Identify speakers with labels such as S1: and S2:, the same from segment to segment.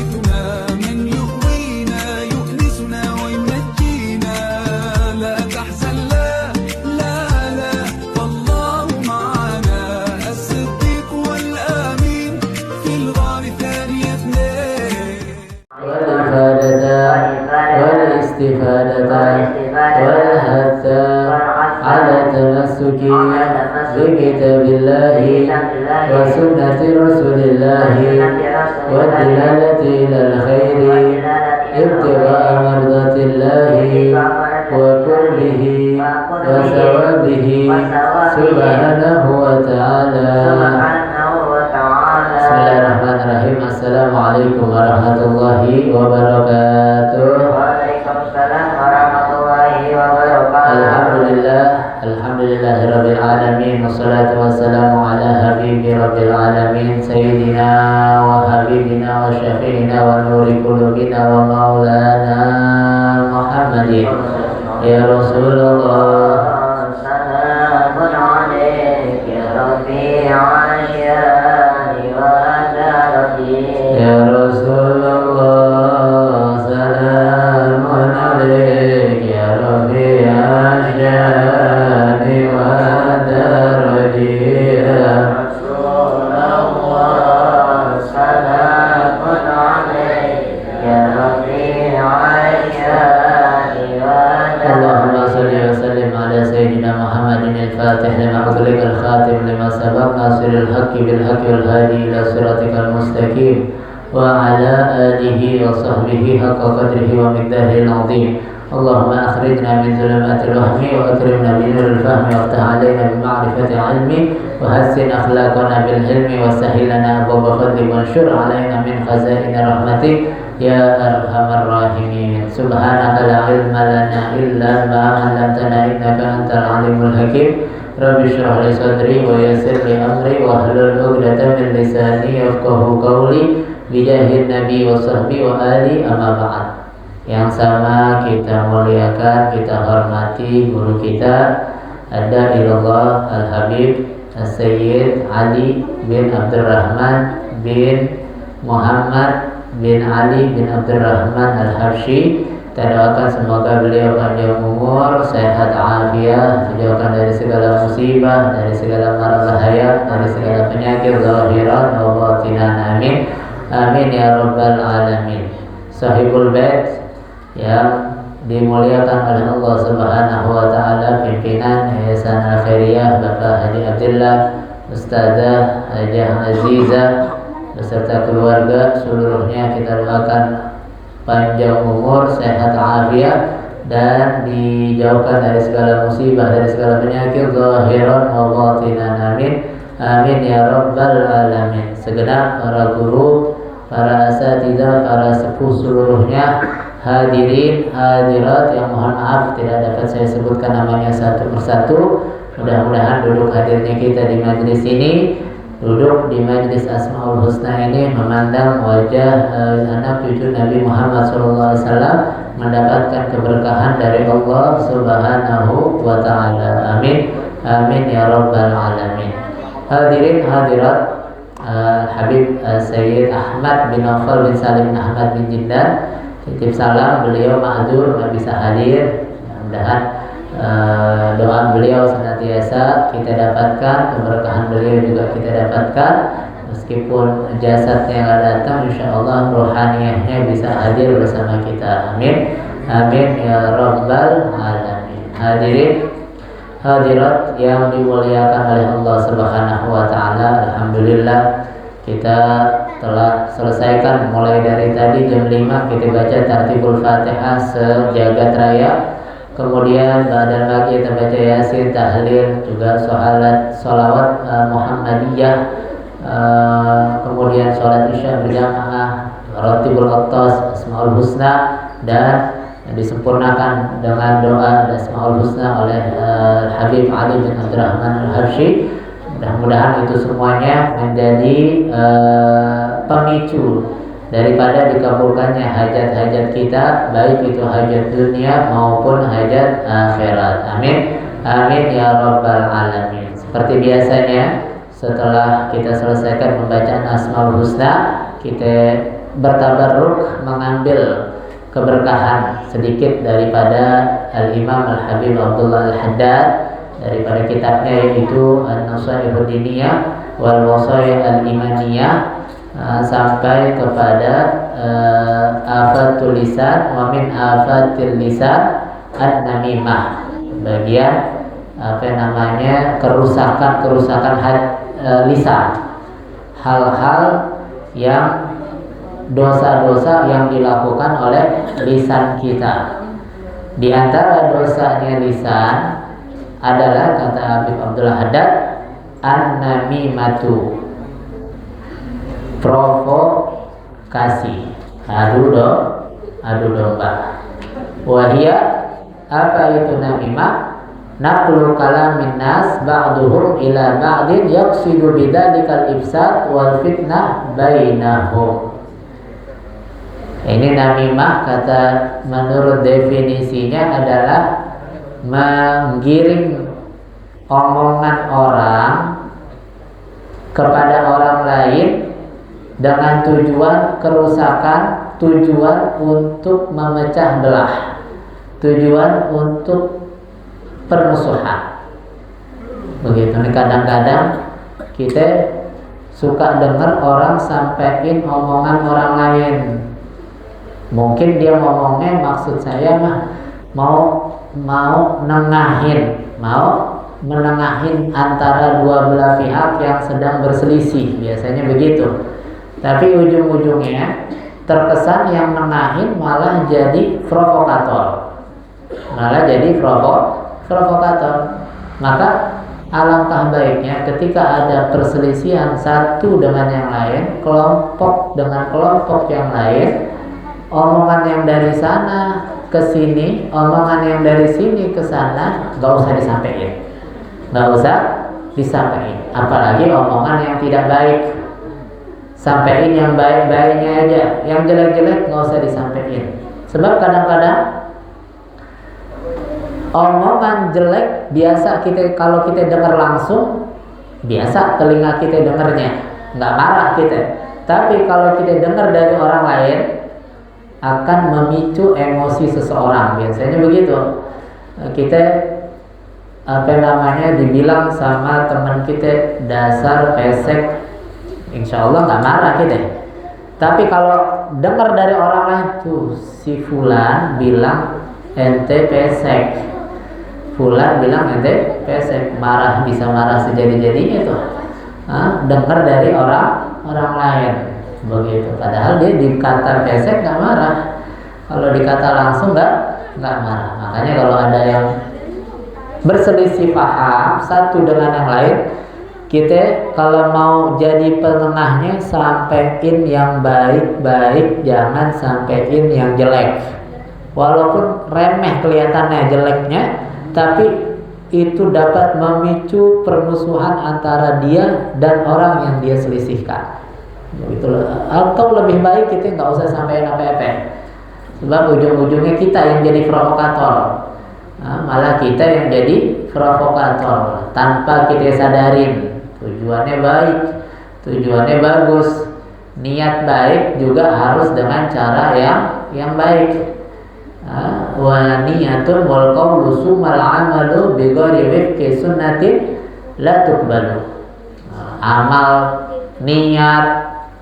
S1: يغيثنا من يؤوينا يؤنسنا وينجينا لا تحزن لا لا لا فالله معنا الصديق والآمين في الغار ثاني اثنين
S2: والإفادة والاستفادة والحث على التمسك بكتاب الله وسنة رسول الله والدلالة إلى الخير ابتغاء مرضات الله وقربه وثوابه سبحانه وتعالى. Bismillahirrahmanirrahim. Assalamualaikum warahmatullahi wabarakatuh.
S3: Waalaikumsalam warahmatullahi wabarakatuh.
S2: Alhamdulillahirabbil alamin wassalatu wassalamu ala habibi rabbil alamin sayyidina wa habibina wa syafi'ina wa nuri qulubina wa maulana Muhammadin ya Rasulullah.
S3: Salamun alaik ya Rabbi asyani wa darati
S2: Ya Rasulullah, salamun alaik ya Rabbi asyani wa daraji. Ya
S3: Rasulullah, salamun alaik ya Rabbi asyani wa
S2: Allahumma salli wa sallim ala sayyidina Muhammadin al-Fatih lima ughliq al-khatim lima sabaq nasiril haqqi bil haqqi wal hadi ila siratikal mustaqim wa ala alihi wa sahbihi haqqa qadrihi wa miqdarihi al-azim. Allahumma akhrijna min zulumatil wahmi wa akrimna bi nuril fahmi wa aftah alaina bi ma'rifati ilmi wa hassin akhlaqana bil hilmi wa sahhil lana abwaaba fadlik wa anshur alaina min khazain rahmatik ya arhamar rahimin. Subhanaka la ilma lana illa ma 'allamtana innaka antal alimul hakim. Rabbi shrah li sadri wa yassir li amri wa hlul 'uqdatam min lisani yafqahu qawli bijahin nabi wa sahbi wa ali amma ba'd. Yang sama kita muliakan, kita hormati guru kita Ad-Da'ilallah Al-Habib As-Sayyid Ali bin Abdurrahman bin Muhammad bin Ali bin Abdurrahman Al-Habsyi. Kita doakan semoga beliau panjang umur, sehat afiat, dijauhkan dari segala musibah, dari segala mara bahaya, dari segala penyakit zahiran wa batinan. Amin. Amin ya rabbal alamin. Sahibul bait yang dimuliakan oleh Allah Subhanahu wa taala, pimpinan Yayasan Al-Khairiyah Bapak Haji Abdullah, Ustazah Hajah Azizah beserta keluarga seluruhnya, kita doakan panjang umur, sehat afiat, dan dijauhkan dari segala musibah, dari segala penyakit zahiran wa batinan. Amin. Amin ya rabbal alamin. Segenap para guru, para asatidzah, para sepuh seluruhnya, hadirin hadirat yang mohon maaf tidak dapat saya sebutkan namanya satu persatu. Mudah-mudahan duduk hadirnya kita di majelis ini, duduk di majelis Asmaul Husna ini, memandang wajah anak cucu Nabi Muhammad SAW, mendapatkan keberkahan dari Allah Subhanahu wa taala. Amin. Amin ya rabbal alamin. Hadirin hadirat, Habib Sayyid Ahmad bin Naufal bin Salim bin Ahmad bin Jindan titip salam, beliau ma'dzur nggak bisa hadir. Mudah-mudahan doa beliau senantiasa kita dapatkan, keberkahan beliau juga kita dapatkan. Meskipun jasadnya nggak datang, insyaallah rohaniyahnya bisa hadir bersama kita. Amin. Amin ya rabbal alamin. Hadirin hadirat yang dimuliakan oleh Allah Subhanahu wa taala, alhamdulillah kita telah selesaikan mulai dari tadi jam 5 kita baca tartibul Fatihah sejagat raya. Kemudian badan lagi kita baca Yasin, tahlil, juga sholawat Muhammadiyah. Kemudian sholat Isya berjamaah, Ratibul Attas, Asmaul Husna, dan disempurnakan dengan doa Asmaul Husna oleh Habib Ali bin Abdurrahman Al-Habsyi. Mudah-mudahan itu semuanya menjadi pemicu daripada dikabulkannya hajat-hajat kita, baik itu hajat dunia maupun hajat akhirat. Amin. Amin ya rabbal alamin. Seperti biasanya, setelah kita selesaikan pembacaan Asmaul Husna, kita bertabarruk mengambil keberkahan sedikit daripada Al-Imam Al-Habib Abdullah Al-Haddad daripada kitabnya, yaitu An-Nasaihud Diniyah wal Wasaya Al-Imaniyah, sampai kepada afatul lisan wa min afatil lisan an-namimah, bagian kerusakan lisan, hal-hal yang dosa-dosa yang dilakukan oleh lisan kita. Di antara dosanya lisan adalah, kata Habib Abdullah Haddad, an-namimatu, provokasi, adu domba. Wahia, apa itu namimah? Naqlu kalamin nas ba'duhum ila ba'din yaqsidu bidzalikal ifsad wal fitnah bainahum. Ini namimah, kata menurut definisinya adalah menggiring omongan orang kepada orang lain dengan tujuan kerusakan, tujuan untuk memecah belah, tujuan untuk permusuhan. Begitu nih, kadang-kadang kita suka dengar orang sampein omongan orang lain. Mungkin dia ngomongnya, maksud saya mau menengahin antara dua belah pihak yang sedang berselisih, biasanya begitu. Tapi ujung-ujungnya terkesan yang nengahin malah jadi provokator, provokator. Maka alangkah baiknya ketika ada perselisihan satu dengan yang lain, kelompok dengan kelompok yang lain, omongan yang dari sana ke sini, omongan yang dari sini ke sana, nggak usah disampaikan, apalagi omongan yang tidak baik. Sampaikan yang baik-baiknya aja, yang jelek-jelek nggak usah disampaikan. Sebab kadang-kadang omongan jelek biasa kalau kita dengar langsung, biasa telinga kita dengarnya, nggak marah kita. Tapi kalau kita dengar dari orang lain, akan memicu emosi seseorang, biasanya begitu. Kita dibilang sama teman kita dasar pesek, insya Allah nggak marah kita. Tapi kalau dengar dari orang lain, tuh si Fulan bilang ente pesek, Fulan bilang ente pesek, bisa marah sejadi-jadinya tuh. Dengar dari orang lain begitu. Padahal dia dikata pesek nggak marah, kalau dikata langsung nggak marah. Makanya kalau ada yang berselisih paham satu dengan yang lain, kita kalau mau jadi penengahnya, sampaikan yang baik-baik, jangan sampaikan yang jelek. Walaupun remeh kelihatannya jeleknya, tapi itu dapat memicu permusuhan antara dia dan orang yang dia selisihkan. Begitulah. Atau lebih baik kita nggak usah sampaikan apa-apa, sebab ujung-ujungnya kita yang jadi provokator. Malah kita yang jadi provokator tanpa kita sadarin. Tujuannya baik, tujuannya bagus, niat baik juga harus dengan cara yang baik. Wa niyatun wal qawlu summal amalu bi ghairi wifqi sunnatin la tuqbalu. Amal, niat,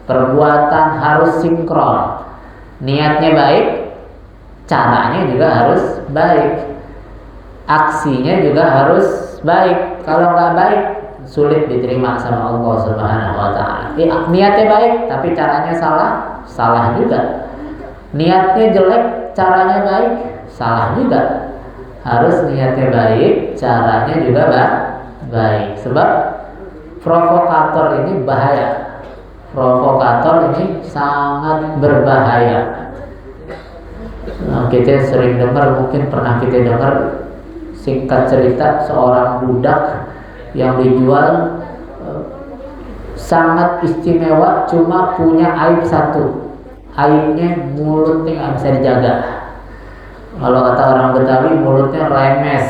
S2: perbuatan harus sinkron. Niatnya baik, caranya juga harus baik, aksinya juga harus baik. Kalau nggak baik, sulit diterima sama Allah Subhanahu wa ta'ala. Niatnya baik tapi caranya salah juga. Niatnya jelek, caranya baik, salah juga. Harus niatnya baik, caranya juga baik. Sebab provokator ini bahaya. Provokator ini sangat berbahaya. Kita sering dengar, mungkin pernah kita dengar, singkat cerita, seorang budak yang dijual sangat istimewa, cuma punya aib satu. Aibnya mulutnya nggak bisa dijaga. Kalau kata orang Betawi, mulutnya lemes.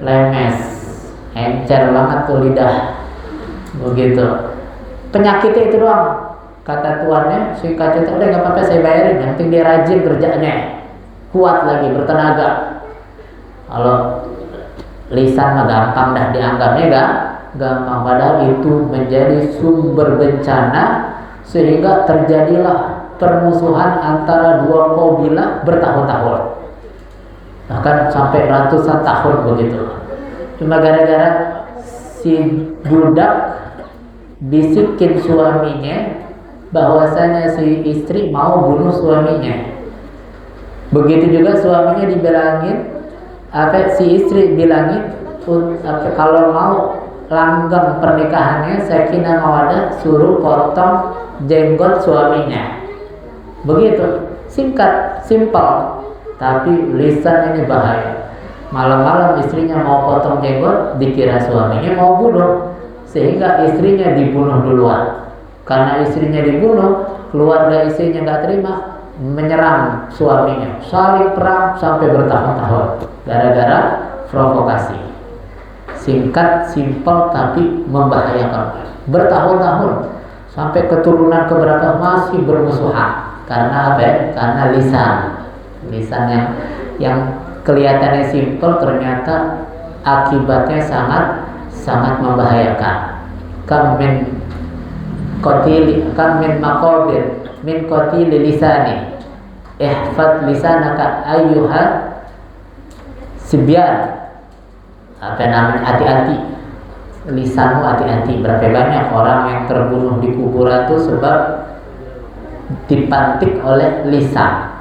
S2: Lemes, encer banget tuh lidah. Begitu. Penyakitnya itu doang. kata tuannya si kaca itu, udah nggak apa-apa saya bayarin, yang penting dia rajin kerjanya, kuat lagi, bertenaga. Kalau lisan mah gampang dah dianggapnya, gampang, padahal itu menjadi sumber bencana sehingga terjadilah permusuhan antara dua kabilah bertahun-tahun, bahkan sampai ratusan tahun begitu. Cuma gara-gara si budak bisikin suaminya bahwasanya si istri mau bunuh suaminya. Begitu juga suaminya dibilangin, si istri bilangin, kalau mau langgeng pernikahannya sakinah mawaddah suruh potong jenggot suaminya. Begitu, singkat, simpel, tapi lisan ini bahaya. Malam-malam istrinya mau potong jenggot, dikira suaminya mau bunuh, sehingga istrinya dibunuh duluan. Karena istrinya dibunuh, keluarga istrinya gak terima, menyerang suaminya, saling perang sampai bertahun-tahun gara-gara provokasi. Singkat, simpel, tapi membahayakan. Bertahun-tahun sampai keturunan keberapa masih bermusuhan. Karena apa ya? Karena lisan yang kelihatannya simpel ternyata akibatnya sangat membahayakan. Kam min maqabir min qatili lisani ihfad lisanaka ayyuha sibyan. Apa namanya, hati-hati lisanmu, hati-hati. Berapa banyak orang yang terbunuh di kuburan itu sebab dipantik oleh lisan,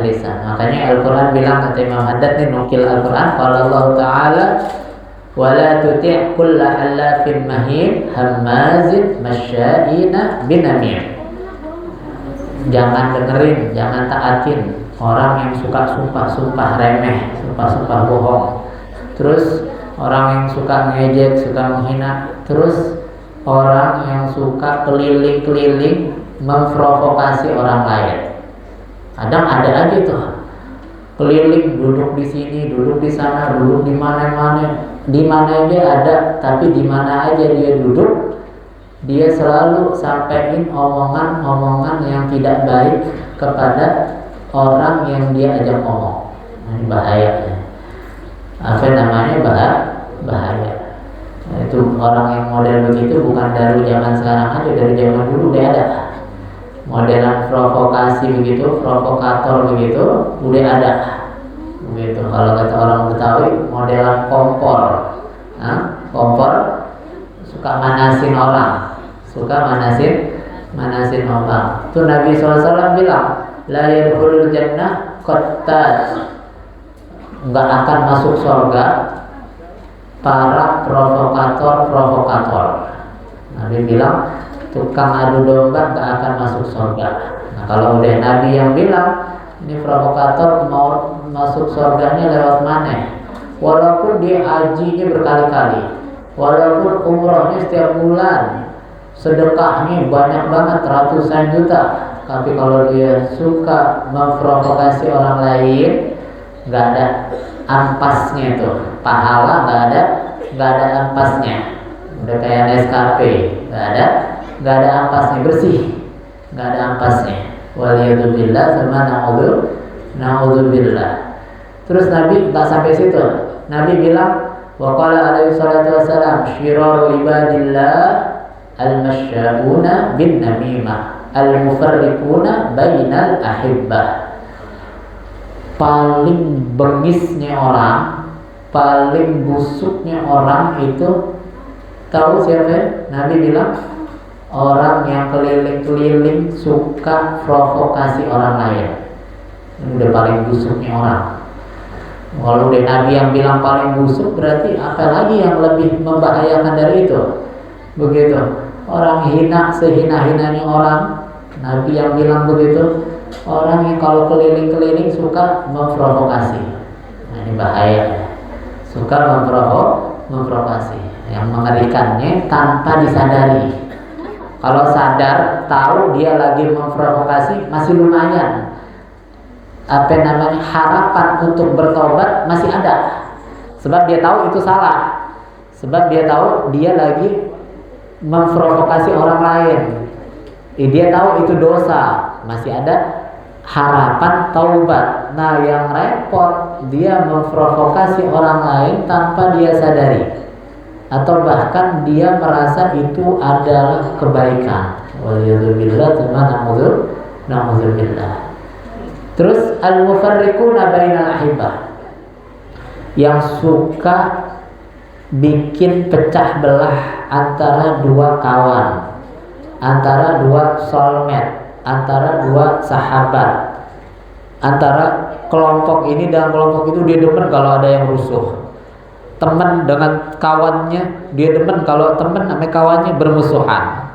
S2: lisan. Makanya Al-Quran bilang, kata Imam Haddad nih nukil Al-Quran, qala Allah Ta'ala wala tuti' kulla halafin mahin hammazin masya'ina binamim. Jangan dengerin, jangan taatin orang yang suka sumpah remeh, sumpah bohong, terus orang yang suka ngejek, suka menghina, terus orang yang suka keliling-keliling memprovokasi orang lain. Kadang ada aja tuh keliling, duduk di sini, duduk di sana, duduk di mana-mana, di mana aja ada, tapi di mana aja dia duduk, dia selalu sampaikan omongan-omongan yang tidak baik kepada orang yang dia ajak ngomong. Ini bahaya. Apa namanya, bahaya. Itu orang yang model begitu bukan dari zaman sekarang aja, dari zaman dulu udah ada. Modelan provokasi begitu, provokator begitu, udah ada. Begitu. Kalau kata orang Betawi, modelan kompor. Kompor suka manasin orang, manasin orang. Itu Nabi SAW bilang, la yadkhulul jannah qattat, enggak akan masuk surga para provokator. Nabi bilang tukang adu domba enggak akan masuk surga. Nah, kalau udah Nabi yang bilang ini provokator, mau masuk surganya lewat mana? Walaupun dia hajinya berkali-kali, walaupun umrohnya setiap bulan, sedekahnya banyak banget ratusan juta, tapi kalau dia suka memprovokasi orang lain, nggak ada ampasnya tuh, pahala nggak ada ampasnya. Udah kayak Nescafe, nggak ada ampasnya, bersih, nggak ada ampasnya. Waliyadzubillah, sama na'udzubillah. Terus Nabi nggak sampai situ, Nabi bilang, wa qala alaihi salatu wassalam, syiraru ibadillah al-masya'una bin namimah al-mufarriquna bainal ahibbah. Paling bengisnya orang, paling busuknya orang itu tahu siapa? Nabi bilang orang yang keliling-keliling suka provokasi orang lain. Ini udah paling busuknya orang. Kalau udah Nabi yang bilang paling busuk, berarti apa lagi yang lebih membahayakan dari itu? Begitu. Orang hina sehina-hinanya orang, Nabi yang bilang begitu. Orang yang kalau keliling-keliling suka memprovokasi. Nah, ini bahaya. Suka memprovokasi. Yang mengerikannya tanpa disadari. Kalau sadar, tahu dia lagi memprovokasi, masih lumayan. Harapan untuk bertobat masih ada. Sebab dia tahu itu salah. Sebab dia tahu dia lagi memprovokasi orang lain. Dia tahu itu dosa, masih ada harapan taubat. Nah, yang repot dia memprovokasi orang lain tanpa dia sadari, atau bahkan dia merasa itu adalah kebaikan. Waliyadzubillah, na'udzubillah. Terus al-mufarriquna bainal ahibbah, yang suka bikin pecah belah antara dua kawan, antara dua soulmate, antara dua sahabat, antara kelompok ini dan kelompok itu. Dia demen kalau ada yang rusuh, teman dengan kawannya. Dia demen kalau teman sama kawannya bermusuhan.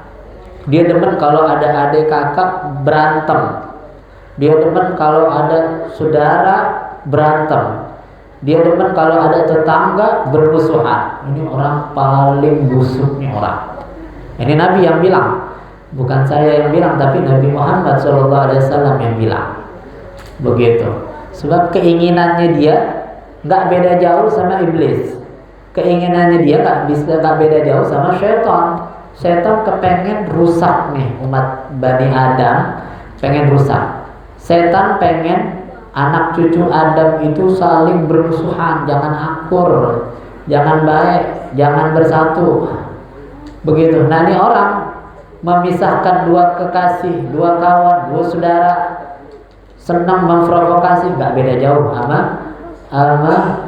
S2: Dia demen kalau ada adik kakak berantem. Dia demen kalau ada saudara berantem. Dia demen kalau ada tetangga bermusuhan. Ini orang paling busuknya orang. Ini Nabi yang bilang, bukan saya yang bilang, tapi Nabi Muhammad SAW yang bilang begitu. Sebab keinginannya dia nggak beda jauh sama iblis. Keinginannya dia nggak beda jauh sama syaitan. Syaitan kepengen rusak nih umat Bani Adam, pengen rusak. Syaitan pengen anak cucu Adam itu saling bermusuhan, jangan akur, jangan baik, jangan bersatu. Begitu. Nah, ini orang memisahkan dua kekasih, dua kawan, dua saudara, senang memprovokasi, nggak beda jauh sama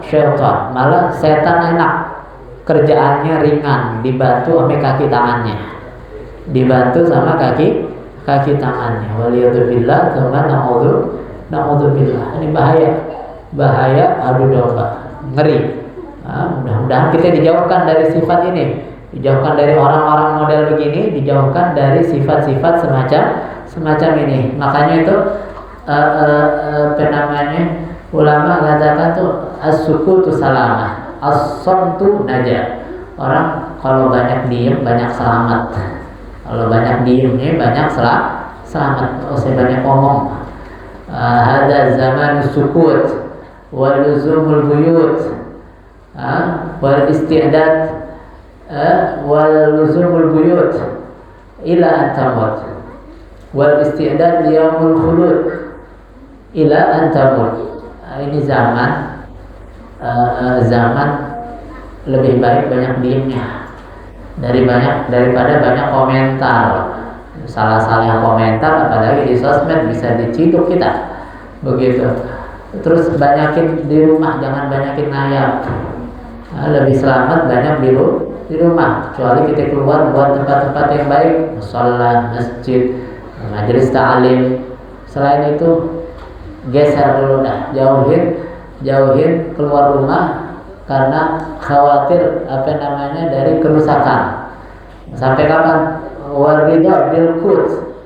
S2: syaitan. Malah setan enak, kerjaannya ringan, dibantu sama kaki tangannya, dibantu sama kaki tangannya. Waliyadzubillah, na'udzubillah. Ini bahaya adu domba, ngeri. Mudah-mudahan kita dijauhkan dari sifat ini, dijauhkan dari orang-orang model begini, dijauhkan dari sifat-sifat semacam ini. Makanya itu ulama katakan tuh as-sukutu salamah, as-samtu najah. Orang kalau banyak diem banyak selamat. Kalau banyak diemnya banyak selamat. Oh, saya banyak ngomong. Hada zaman sukut wal luzumul buyut wal isti'dad wal luzumul buyut ila antamut wal isti'dad liyaumul khulud ila antamut. Ini zaman lebih baik banyak diemnya daripada banyak komentar. Salah-salah komentar apalagi di sosmed bisa diciduk kita. Begitu. Terus banyakin di rumah, jangan banyakin ngayap. Lebih selamat banyak di rumah. Kecuali kita keluar buat tempat-tempat yang baik, musholla, masjid, majelis ta'lim. Selain itu geser dulu dah, jauhin keluar rumah karena khawatir dari kerusakan. Sampai kapan? Waridha bil qut,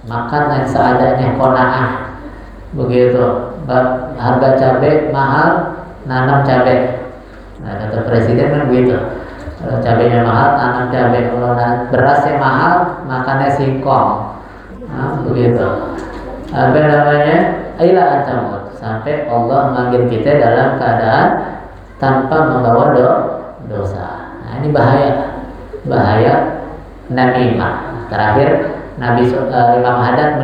S2: makan yang seadanya, qanaah. Begitu. Harga cabai mahal, nanam cabai. Nah, kata presiden kan begitu. Kalau cabainya mahal, tanam cabai. Kalau berasnya mahal, makannya singkong. Nah, begitu. Ila antamut, sampai Allah manggil kita dalam keadaan tanpa membawa dosa. Nah, ini bahaya namimah. Terakhir Imam Haddad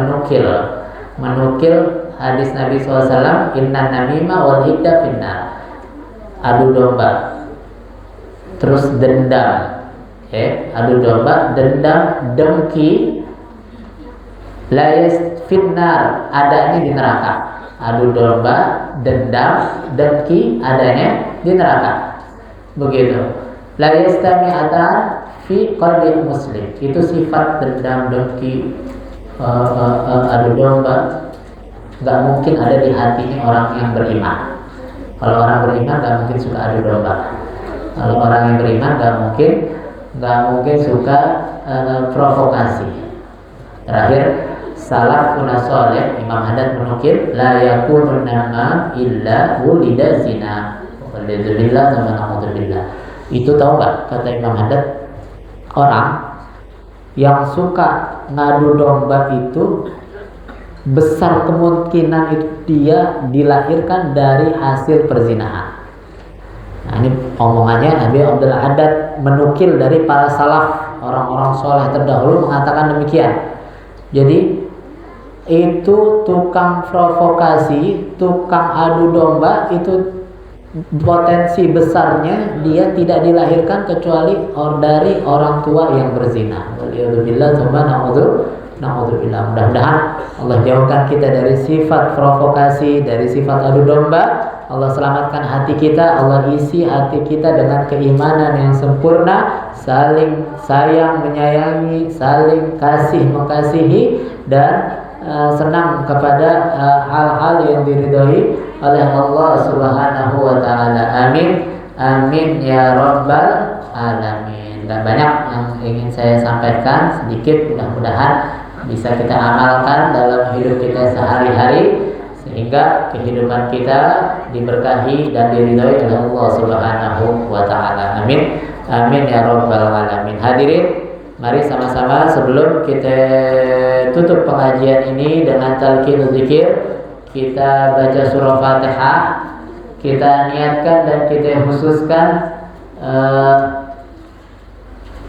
S2: menukil hadis Nabi SAW, inna namimah wal hidda finnar. Adu domba, terus dendam, adu domba, dendam, dengki, layas finnar, adanya di neraka. Adu domba, dendam, dengki, adanya di neraka. Begitu. Layas tami'atan fi qalbi muslim. Itu sifat dendam, dengki, adu domba nggak mungkin ada di hatinya orang yang beriman. Kalau orang beriman nggak mungkin suka adu domba. Kalau orang yang beriman nggak mungkin suka provokasi. Terakhir, salafun saleh, Imam Haddad menukil, la yakunun nama illa wulida zina. Waliyadzubillah wa na'udzubillah. Itu tahu nggak, kata Imam Haddad, orang yang suka ngadu domba itu besar kemungkinan itu dia dilahirkan dari hasil perzinahan. Nah, ini omongannya Nabi Abdul Haddad menukil dari para salaf, orang-orang soleh terdahulu mengatakan demikian. Jadi itu tukang provokasi, tukang adu domba, itu potensi besarnya dia tidak dilahirkan kecuali dari orang tua yang berzina. Waliyadzubillah, na'udzubillah. Mudah-mudahan Allah jauhkan kita dari sifat provokasi, dari sifat adu domba. Allah selamatkan hati kita, Allah isi hati kita dengan keimanan yang sempurna, saling sayang menyayangi, saling kasih mengasihi, dan senang kepada hal-hal yang diridhoi oleh Allah Subhanahu wa taala. Amin. Amin ya rabbal alamin. Dan banyak yang ingin saya sampaikan, sedikit mudah-mudahan bisa kita amalkan dalam hidup kita sehari-hari, sehingga kehidupan kita diberkahi dan diridhoi oleh Allah Subhanahu wa taala. Amin. Amin ya rabbal alamin. Hadirin, mari sama-sama sebelum kita tutup pengajian ini dengan talqin zikir, kita baca surah Fatihah, kita niatkan dan kita khususkan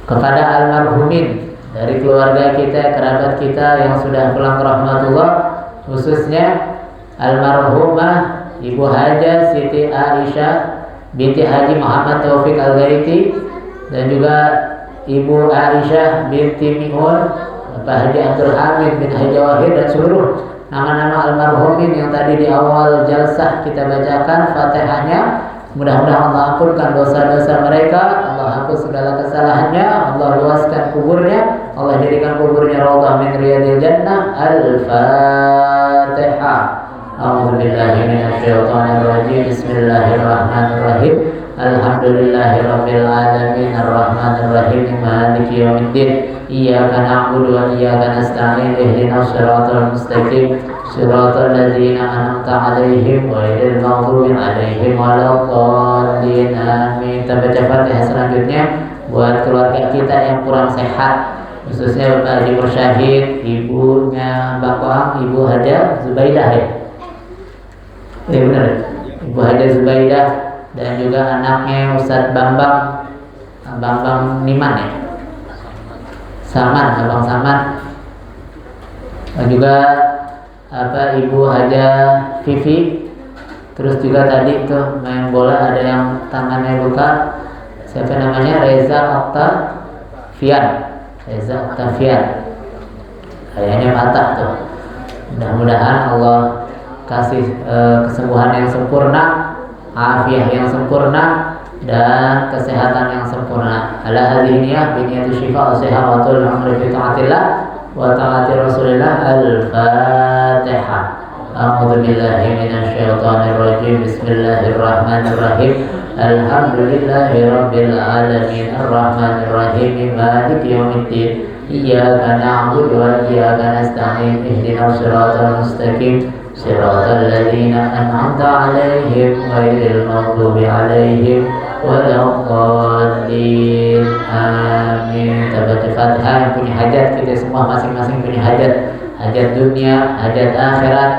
S2: kepada almarhumin dari keluarga kita, kerabat kita yang sudah pulang rahmatullah, khususnya almarhumah Ibu Haja Siti Aisyah binti Haji Muhammad Taufik Al-Ghaiti, dan juga Ibu Aisyah binti Mi'un, Bapak Haji Abdul Hamid bin Haji Wahid, dan seluruh nama-nama almarhumin yang tadi di awal jalsah kita bacakan Fatihahnya. Mudah-mudahan Allah ampunkan dosa-dosa mereka, Allah hapus segala kesalahannya, Allah luaskan kuburnya, Allah jadikan kuburnya raudhah min riyadil jannah. Al-Fatihah. A'udzu billahi minasyaitonir rajim. Bismillahirrahmanirrahim. Alhamdulillahirabbil alamin arrahmanir rahim maliki yaumiddin. Iyyaka na'budu wa iyyaka nasta'in ihdinas siratal mustaqim siratal ladzina an'amta 'alaihim ghairil maghdubi 'alaihim waladdallin. Amin. Kita baca Fatihah selanjutnya buat keluarga kita yang kurang sehat, khususnya Bapak Haji Mursyahid, ibunya Bapak Ibu Haja Zubaidah ya? Iya benar, Ibu Haja Zubaidah, dan juga anaknya Ustadz Bambang Niman ya, Abang Saman, dan juga Ibu Haja Vivi. Terus juga tadi tuh main bola ada yang tangannya luka, siapa namanya, Reza Octavian, kayaknya patah tuh. Mudah-mudahan Allah kasih kesembuhan yang sempurna, afiah yang sempurna, dan kesehatan yang sempurna. Ala hadhihi niyyah bi niyyati syifa wa sihawatul umri fi taatillah wa taati Rasulillah. Al-Fatihah. A'udzu billahi minasyaitonir rajim. Bismillahirrahmanirrahim. Alhamdulillahi rabbil alamin arrahmanir rahim maliki yaumiddin. Iyyaka na'budu wa iyyaka nasta'in ihdinas siratal mustaqim siratal ladzina an'amta 'alaihim ghairil maghdubi 'alaihim waladdallin. Amin. Baca Fatihah. Yang punya hajat, kita semua masing-masing punya hajat, hajat dunia, hajat akhirat,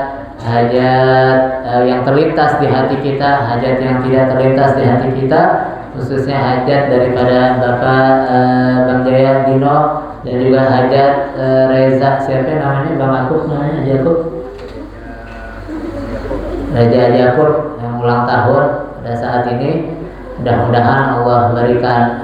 S2: hajat yang terlintas di hati kita, hajat yang tidak terlintas di hati kita, khususnya hajat daripada Bapak Bang Jaya Dino, dan juga hajat Reza, siapa namanya, Bang Akub namanya, Raja Jakub yang ulang tahun pada saat ini. Mudah-mudahan Allah berikan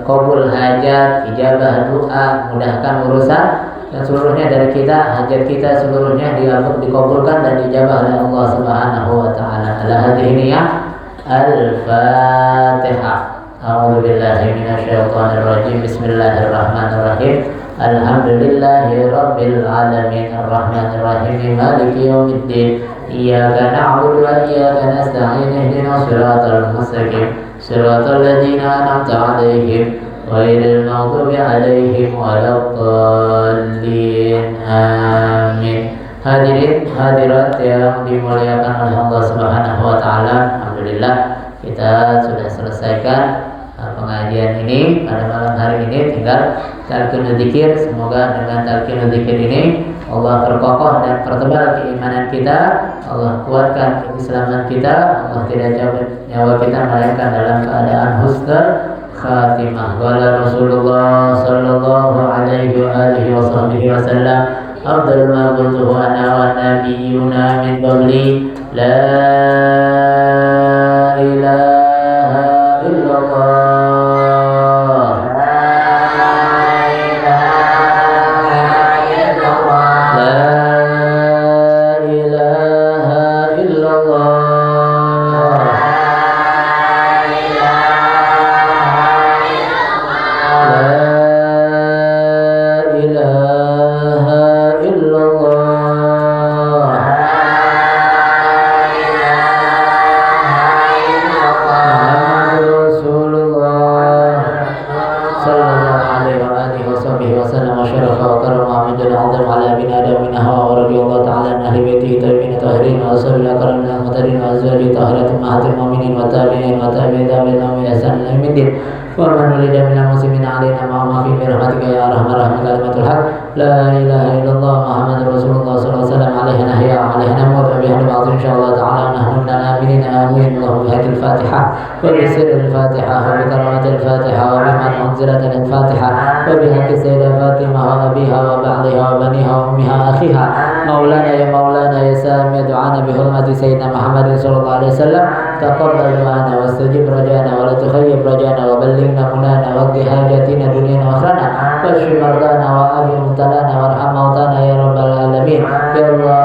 S2: qabul hajat, ijabah doa, mudahkan urusan, dan seluruhnya dari kita, hajat kita seluruhnya dikabulkan dan dijabah oleh Allah Subhanahu wa taala. Ala hadhihi niyyah. Al-Fatihah. A'udzu billahi minasyaitonir rajim. Bismillahirrahmanirrahim. Alhamdulillahi rabbil alamin arrahmanir rahim maliki yaumiddin. Iyyaka na'budu wa iyyaka nasta'in ihdinas siratal mustaqim siratal ladzina an'amta 'alaihim ghairil maghdubi 'alaihim waladdallin. Amin. Hadirin hadirat yang dimuliakan oleh Allah Subhanahu wa taala, alhamdulillah kita sudah selesaikan pengajian ini pada malam hari ini. Tinggal talqinul dzikir. Semoga dengan talqinul dzikir ini Allah perkokoh dan pertebal keimanan kita, Allah kuatkan keislaman kita, Allah tidak cabut nyawa kita melainkan dalam keadaan husnul khatimah. Qala Rasulullah sallallahu alaihi wa alihi wa sahbihi wa sallam, afdalu ma qultuhu ana wa nabiyyuna min qabli, la ilaha illallah. La ilaha illallah Muhammadur Rasulullah sallallahu alaihi wasallam, alaihi nahya alaihi namut wa bihi ba'dhin insyaallah ta'ala nahnu amin amin. Allahumma hadil Fatihah wa bi sirril Fatihah wa bi karamatil Fatihah wa bi man unzilat al-Fatihah wa bi haqqi sayyidah Fatimah wa abiha wa ba'liha wa baniha wa ummiha akhiha maulana ya sami du'ana bi hurmati sayyidina Muhammad sallallahu alaihi wasallam. Taqabbal du'ana wastajib rajana wa la tukhayyib rajana wa ballighna munana wa qdi hajatina dunyana wa akhrana wa shfi mardana wa afi mubtalana warham mautana ya rabbal alamin. Ya Allah